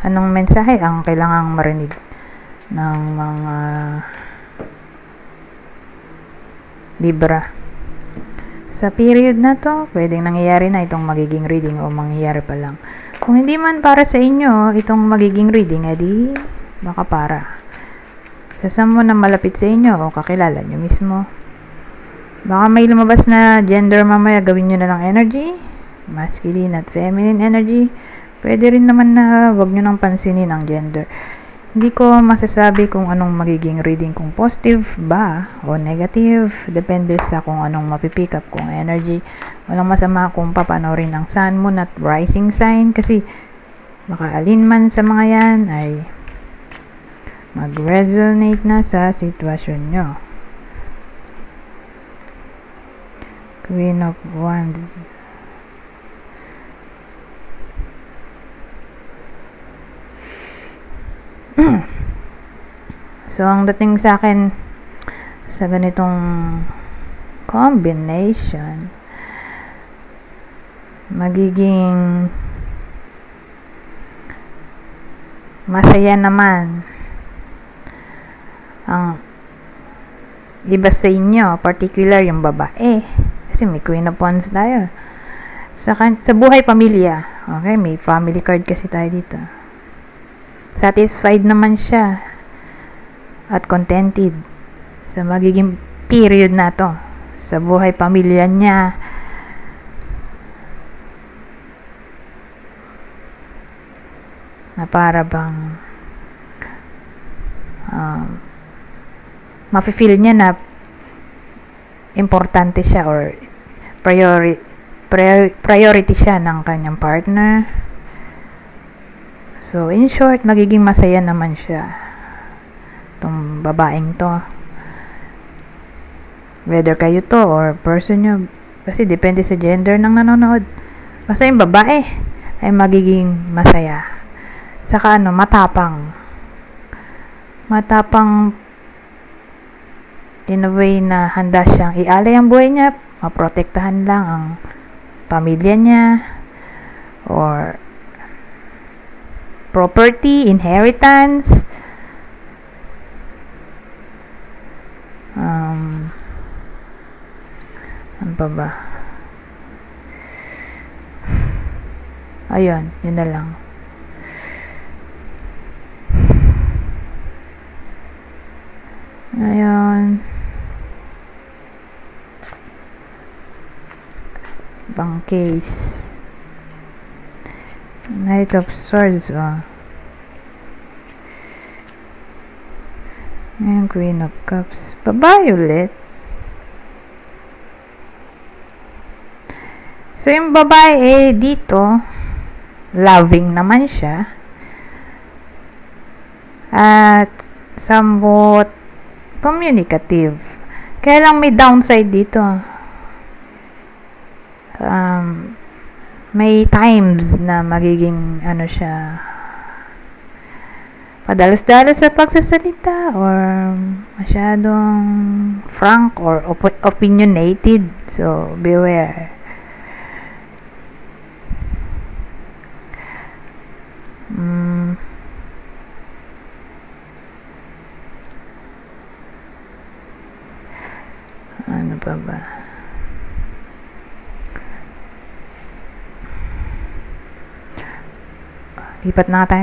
Anong mensahe ang kailangang marinig ng mga Libra? Sa period na to, pwedeng nangyayari na itong magiging reading o mangyayari pa lang. Kung hindi man para sa inyo itong magiging reading, edi baka para sa someone na malapit sa inyo o kakilala nyo mismo. Baka may lumabas na gender mamaya, gawin nyo na lang energy, masculine at feminine energy. Pwede rin naman na wag nyo nang pansinin ang gender. Hindi ko masasabi kung anong magiging reading, kung positive ba o negative. Depende sa kung anong mapipick up kong energy. Walang masama kung papanorin ang sun, moon at rising sign kasi baka alin man sa mga yan ay mag-resonate na sa sitwasyon nyo. Queen of Wands. So, ang dating sa akin sa ganitong combination, magiging masaya naman ang iba sa inyo, particular yung babae. Kasi may Queen of Wands tayo. Sa buhay pamilya. Okay, may family card kasi tayo dito. Satisfied naman siya at contented sa magiging period na to. Sa buhay pamilya niya. Na para bang mafe-feel niya na importante siya or priority siya ng kanyang partner. So, in short, magiging masaya naman siya. Itong babaeng to. Whether kayo to or person nyo. Kasi depende sa gender ng nanonood. Basta yung babae ay magiging masaya. Saka matapang. Matapang in a way na handa siyang ialay ang buhay niya, maprotektahan lang ang pamilya niya, or property, inheritance, ano pa ba? Ayun, yun na lang. Ayun. Ibang case. Knight of Swords. Ayan, Queen of Cups. Babae ulit. So, yung babae dito, loving naman siya. At somewhat communicative. Kaya lang may downside dito. May times na magiging siya, padalos-dalos sa pagsasalita or masyadong frank or opinionated. So, beware. Ano pa ba? Lipat na tayo.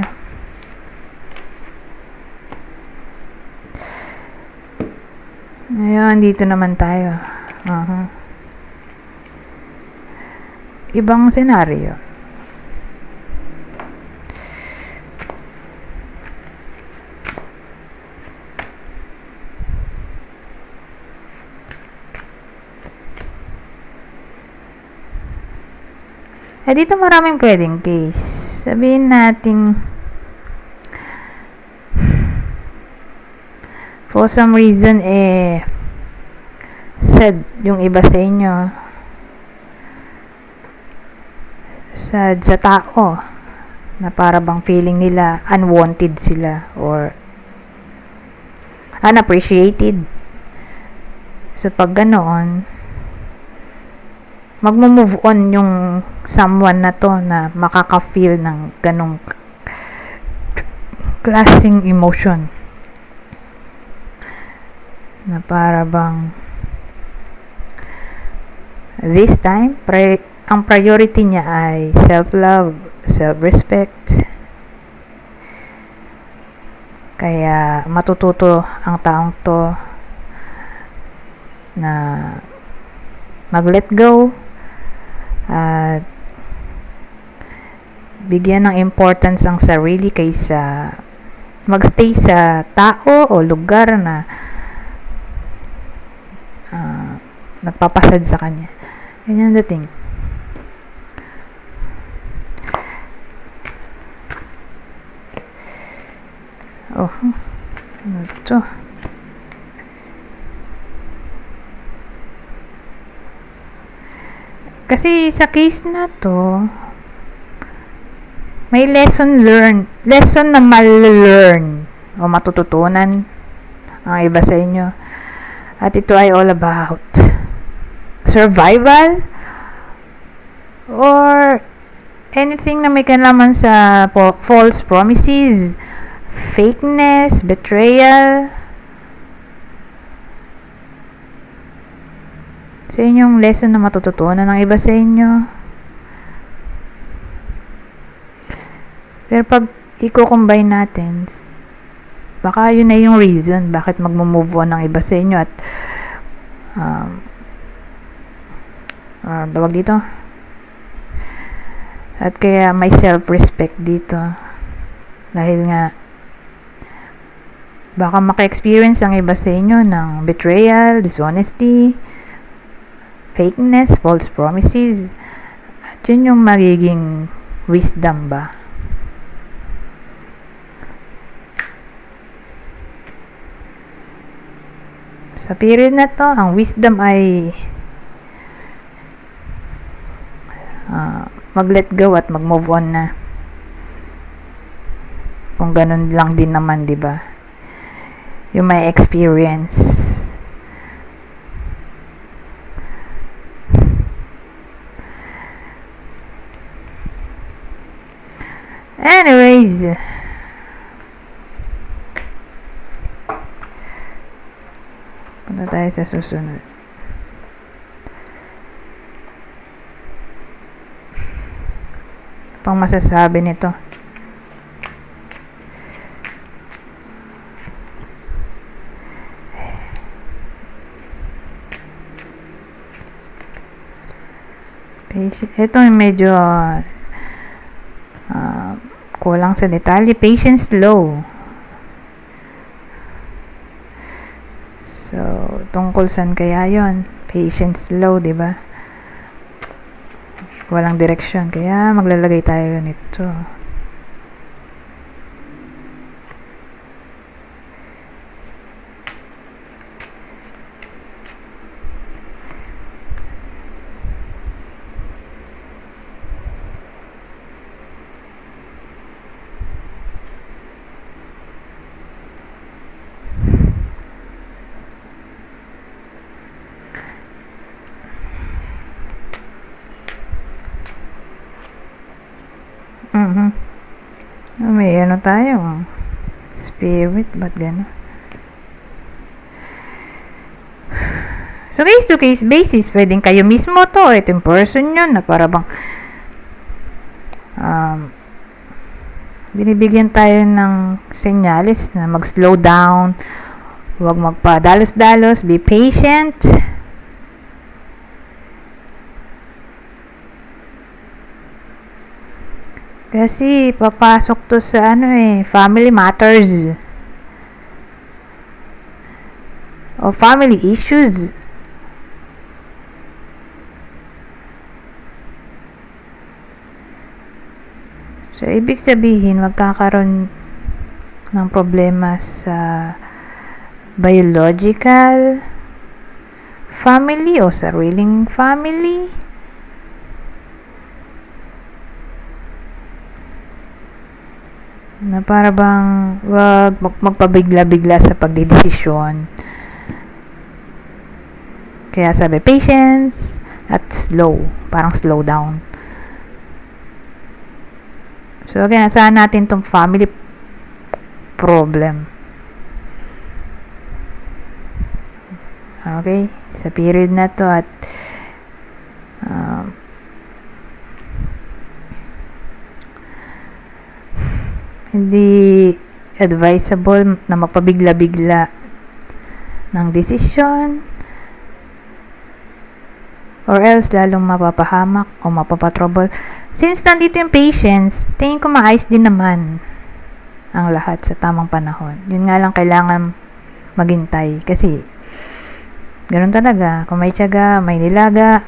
Ngayon, dito naman tayo. Ibang senaryo. Dito maraming pwedeng case. Sabihin natin, for some reason, sad yung iba sa inyo. Sad sa tao. Na para bang feeling nila unwanted sila or unappreciated. So, pag ganoon, magmo-move on yung someone na to na makaka-feel ng ganong klaseng emotion na para bang this time ang priority niya ay self-love, self-respect. Kaya matututo ang taong to na mag-let go at bigyan ng importance ang sarili kaysa magstay sa tao o lugar na nagpapasad sa kanya. Yan ang dating. Oh, ano to? Kasi sa case na to, may lesson na mal-learn o matututunan ang iba sa inyo. At ito ay all about survival or anything na may kinalaman sa false promises, fakeness, betrayal. Sa inyong lesson na matututunan ng iba sa inyo. Pero pag i-combine natin, baka yun na yung reason bakit magmo-move on ng iba sa inyo at tawag dito. At kaya may self-respect dito. Dahil nga baka maka-experience ang iba sa inyo ng betrayal, dishonesty, fakeness, false promises. At yun yung magiging wisdom ba? Sa period na to, ang wisdom ay mag-let go at mag-move on na. Kung ganun lang din naman, di ba? Yung may experience. Anyways, punta tayo sa susunod. Pang masasabi nito. Ito medyo kulang sa detalye. Patience low. So, tungkol saan kaya yon? Patience low, di ba? Walang direksyon. Kaya maglalagay tayo nito. May ano tayo? Spirit, ba't gano'n? So, case to case basis, pwedeng kayo mismo to, ito yung person yun, na para bang binibigyan tayo ng senyales na mag-slow down, huwag magpa-dalos-dalos, be patient. Kasi papasok to sa family matters o family issues. So, ibig sabihin, magkakaroon ng problema sa biological family o sariling family. Na para bang wag magpabigla-bigla sa pagdedesisyon. Kaya sabi, patience at slow. Parang slow down. So, again, saan natin tong family problem. Okay, sa period na to at hindi advisable na magpabigla-bigla ng desisyon or else lalong mapapahamak o mapapatrouble. Since nandito yung patience, tingin ko maayos din naman ang lahat sa tamang panahon. Yun nga lang kailangan maghintay kasi ganun talaga. Kung may tiyaga, may nilaga.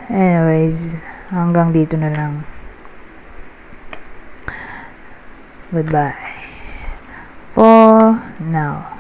Anyways, hanggang dito na lang. Goodbye for now.